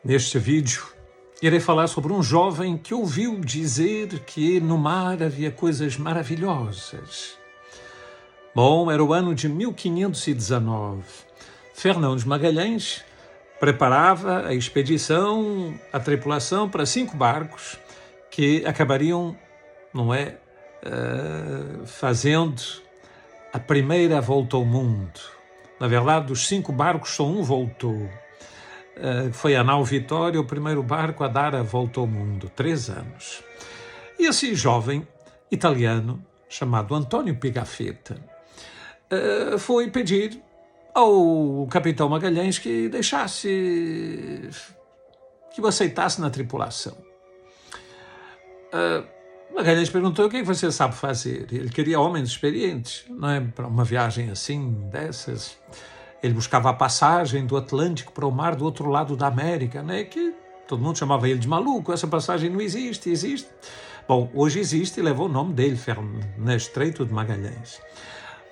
Neste vídeo, irei falar sobre um jovem que ouviu dizer que no mar havia coisas maravilhosas. Bom, era o ano de 1519. Fernão de Magalhães preparava a expedição, a tripulação para 5 barcos que acabariam, fazendo a primeira volta ao mundo. Na verdade, dos 5 barcos, só um voltou. Foi a nau Vitória, o primeiro barco a dar a volta ao mundo, 3 anos. E esse jovem italiano, chamado António Pigafetta, foi pedir ao capitão Magalhães que o aceitasse na tripulação. Magalhães perguntou: o que você sabe fazer? Ele queria homens experientes, não é? Para uma viagem assim, dessas. Ele buscava a passagem do Atlântico para o mar do outro lado da América, né? Que todo mundo chamava ele de maluco. Essa passagem não existe. Bom, hoje existe e levou o nome dele, Estreito de Magalhães.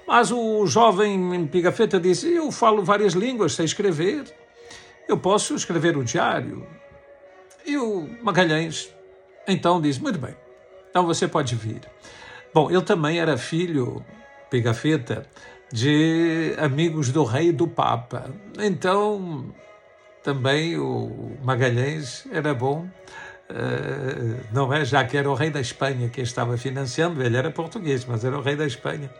Mas o jovem Pigafetta disse: eu falo várias línguas, sei escrever, eu posso escrever o diário. E o Magalhães então disse: muito bem, então você pode vir. Bom, ele também era filho, Pigafetta, de amigos do rei e do papa. Então, também o Magalhães era bom, não é? Já que era o rei da Espanha quem estava financiando, ele era português, mas era o rei da Espanha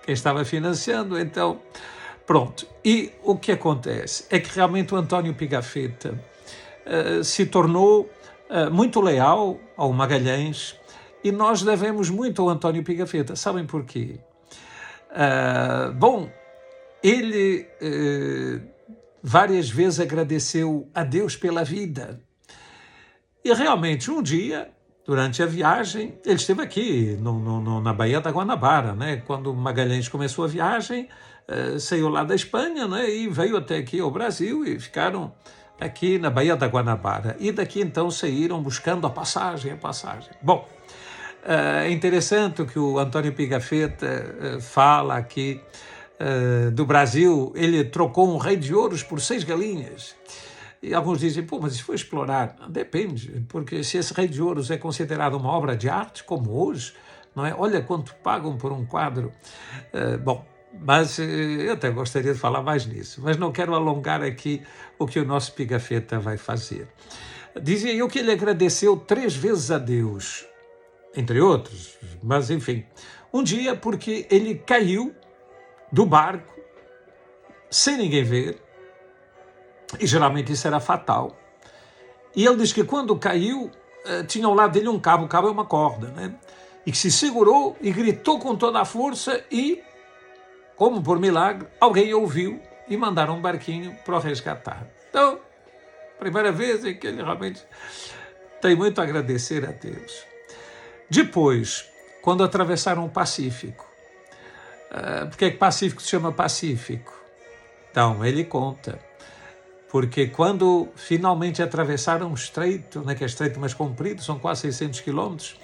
quem estava financiando, então, pronto. E o que acontece é que realmente o António Pigafetta se tornou muito leal ao Magalhães, e nós devemos muito ao António Pigafetta. Sabem porquê? Bom, ele várias vezes agradeceu a Deus pela vida. E realmente, um dia, durante a viagem, ele esteve aqui na Baía da Guanabara, né? Quando Magalhães começou a viagem, saiu lá da Espanha, né? E veio até aqui ao Brasil e ficaram aqui na Baía da Guanabara. E daqui então saíram buscando a passagem. Bom, é interessante o que o António Pigafetta fala aqui do Brasil. Ele trocou um rei de ouros por 6 galinhas. E alguns dizem: pô, mas isso foi explorar. Depende, porque se esse rei de ouros é considerado uma obra de arte, como hoje, não é? Olha quanto pagam por um quadro. Bom, mas eu até gostaria de falar mais nisso, mas não quero alongar aqui o que o nosso Pigafetta vai fazer. Dizia eu que ele agradeceu 3 vezes a Deus, entre outros, mas enfim. Um dia porque ele caiu do barco, sem ninguém ver, e geralmente isso era fatal. E ele diz que quando caiu, tinha ao lado dele um cabo, o cabo é uma corda, né? E que se segurou e gritou com toda a força e, como por milagre, alguém ouviu e mandaram um barquinho para o resgatar. Então, primeira vez em que ele realmente tem muito a agradecer a Deus. Depois, quando atravessaram o Pacífico, por que Pacífico se chama Pacífico? Então, ele conta, porque quando finalmente atravessaram o estreito, né, que é estreito mais comprido, são quase 600 quilômetros,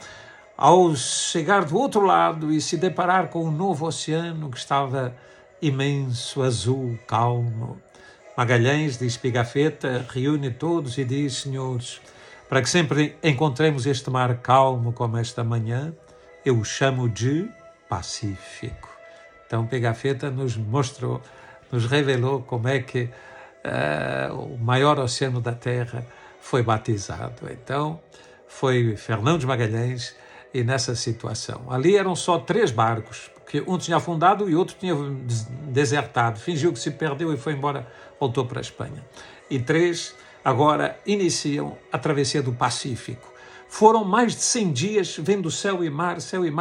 ao chegar do outro lado e se deparar com um novo oceano que estava imenso, azul, calmo, Magalhães, diz Pigafetta, reúne todos e diz: senhores, para que sempre encontremos este mar calmo como esta manhã, eu o chamo de Pacífico. Então Pigafetta nos revelou como é que o maior oceano da Terra foi batizado. Então foi Fernão de Magalhães, e nessa situação. Ali eram só 3 barcos, porque um tinha afundado e outro tinha desertado, fingiu que se perdeu e foi embora, voltou para a Espanha. E 3 agora iniciam a travessia do Pacífico. Foram mais de 100 dias vendo céu e mar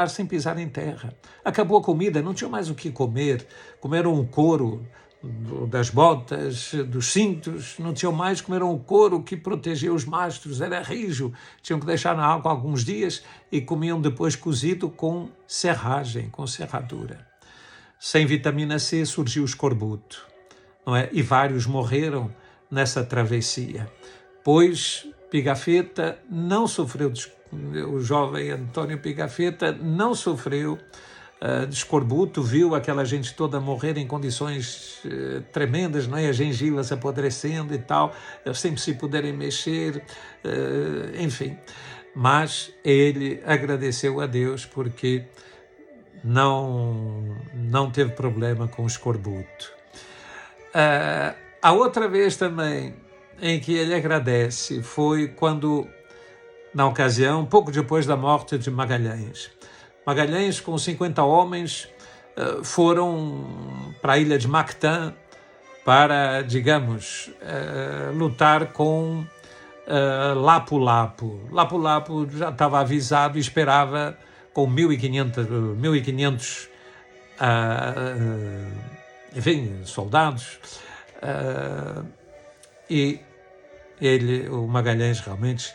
sem pisar em terra. Acabou a comida, não tinham mais o que comer, comeram um couro das botas, dos cintos, não tinham mais, comeram o couro que protegia os mastros, era rijo, tinham que deixar na água alguns dias e comiam depois cozido com serragem, com serradura. Sem vitamina C surgiu o escorbuto, não é? E vários morreram nessa travessia, pois Pigafetta não sofreu, o jovem António Pigafetta não sofreu de escorbuto, viu aquela gente toda morrer em condições tremendas, não é? As gengivas apodrecendo e tal, sem se poderem mexer, enfim. Mas ele agradeceu a Deus porque não teve problema com o escorbuto. A outra vez também em que ele agradece foi quando, na ocasião, pouco depois da morte de Magalhães. Magalhães, com 50 homens, foram para a ilha de Mactã para, digamos, lutar com Lapu-Lapu. Lapu-Lapu já estava avisado e esperava com 1.500 enfim, soldados, e o Magalhães realmente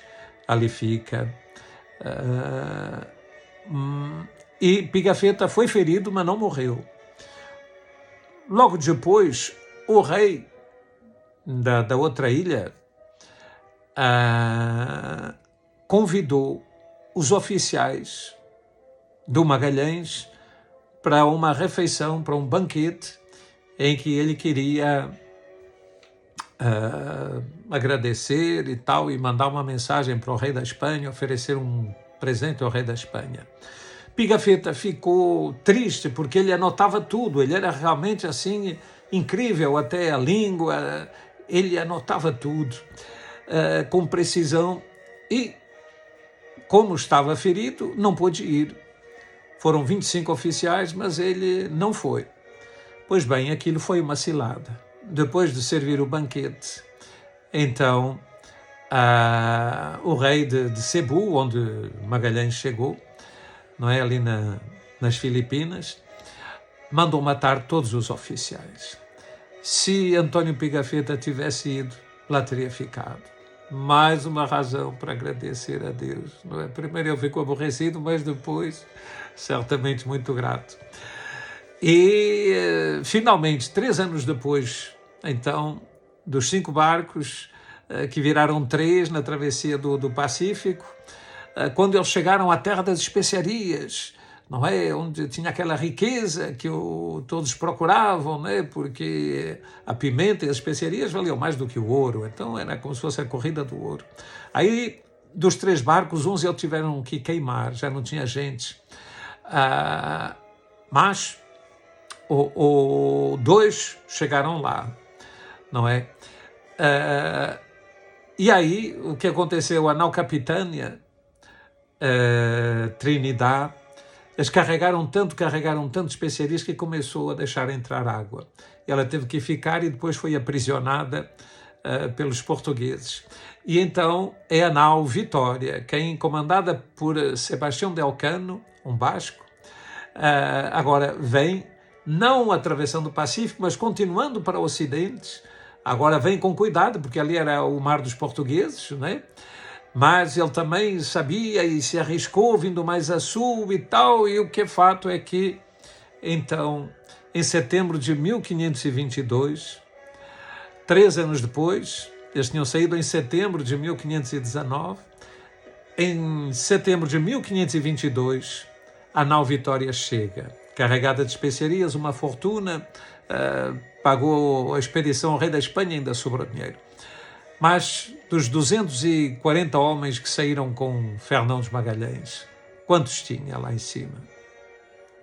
ali fica. E Pigafetta foi ferido, mas não morreu. Logo depois, o rei da outra ilha convidou os oficiais do Magalhães para uma refeição, para um banquete, em que ele queria agradecer e tal, e mandar uma mensagem para o rei da Espanha, oferecer um presente ao rei da Espanha. Pigafetta ficou triste porque ele anotava tudo, ele era realmente assim incrível, até a língua, ele anotava tudo com precisão, e como estava ferido, não pôde ir. Foram 25 oficiais, mas ele não foi. Pois bem, aquilo foi uma cilada. Depois de servir o banquete, então o rei de Cebu, onde Magalhães chegou, não é, ali nas Filipinas, mandou matar todos os oficiais. Se António Pigafetta tivesse ido, lá teria ficado. Mais uma razão para agradecer a Deus, não é? Primeiro ele ficou aborrecido, mas depois certamente muito grato. E finalmente, 3 anos depois, então, dos 5 barcos que viraram 3 na travessia do Pacífico, quando eles chegaram à terra das especiarias, não é? Onde tinha aquela riqueza que todos procuravam, não é? Porque a pimenta e as especiarias valiam mais do que o ouro, então era como se fosse a corrida do ouro. Aí, dos 3 barcos, 11 eles tiveram que queimar, já não tinha gente. Mas 2 chegaram lá, não é? E aí, o que aconteceu? A nau Capitânia, Trinidad, eles carregaram tanto especiarias que começou a deixar entrar água. Ela teve que ficar e depois foi aprisionada pelos portugueses. E então é a nau Vitória, comandada por Sebastião del Cano, um basco, agora vem, não atravessando o Pacífico, mas continuando para o Ocidente. Agora vem com cuidado, porque ali era o mar dos portugueses, né? Mas ele também sabia e se arriscou vindo mais a sul e tal, e o que é fato é que, então, em setembro de 1522, 3 anos depois, eles tinham saído em setembro de 1519, em setembro de 1522, a nau Vitória chega, carregada de especiarias, uma fortuna, pagou a expedição ao rei da Espanha, ainda sobrou dinheiro. Mas dos 240 homens que saíram com Fernão de Magalhães, quantos tinha lá em cima?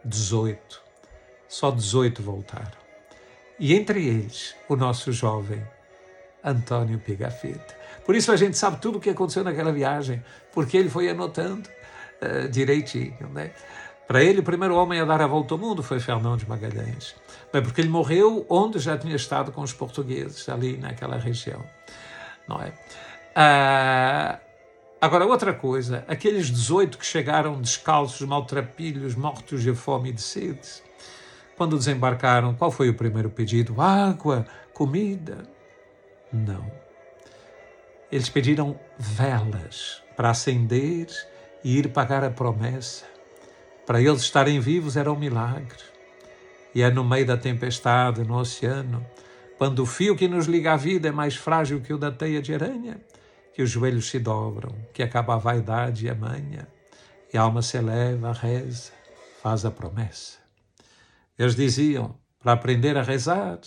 18. Só 18 voltaram. E entre eles, o nosso jovem António Pigafetta. Por isso a gente sabe tudo o que aconteceu naquela viagem, porque ele foi anotando direitinho, né? Para ele, o primeiro homem a dar a volta ao mundo foi Fernão de Magalhães. Bem, porque ele morreu onde já tinha estado com os portugueses, ali naquela região. Não é? Agora, outra coisa, aqueles 18 que chegaram descalços, maltrapilhos, mortos de fome e de sede, quando desembarcaram, qual foi o primeiro pedido? Água, comida? Não. Eles pediram velas para acender e ir pagar a promessa. Para eles estarem vivos era um milagre. E é no meio da tempestade, no oceano, quando o fio que nos liga à vida é mais frágil que o da teia de aranha, que os joelhos se dobram, que acaba a vaidade e a manha, e a alma se eleva, reza, faz a promessa. Eles diziam, para aprender a rezar,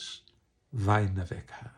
vai navegar.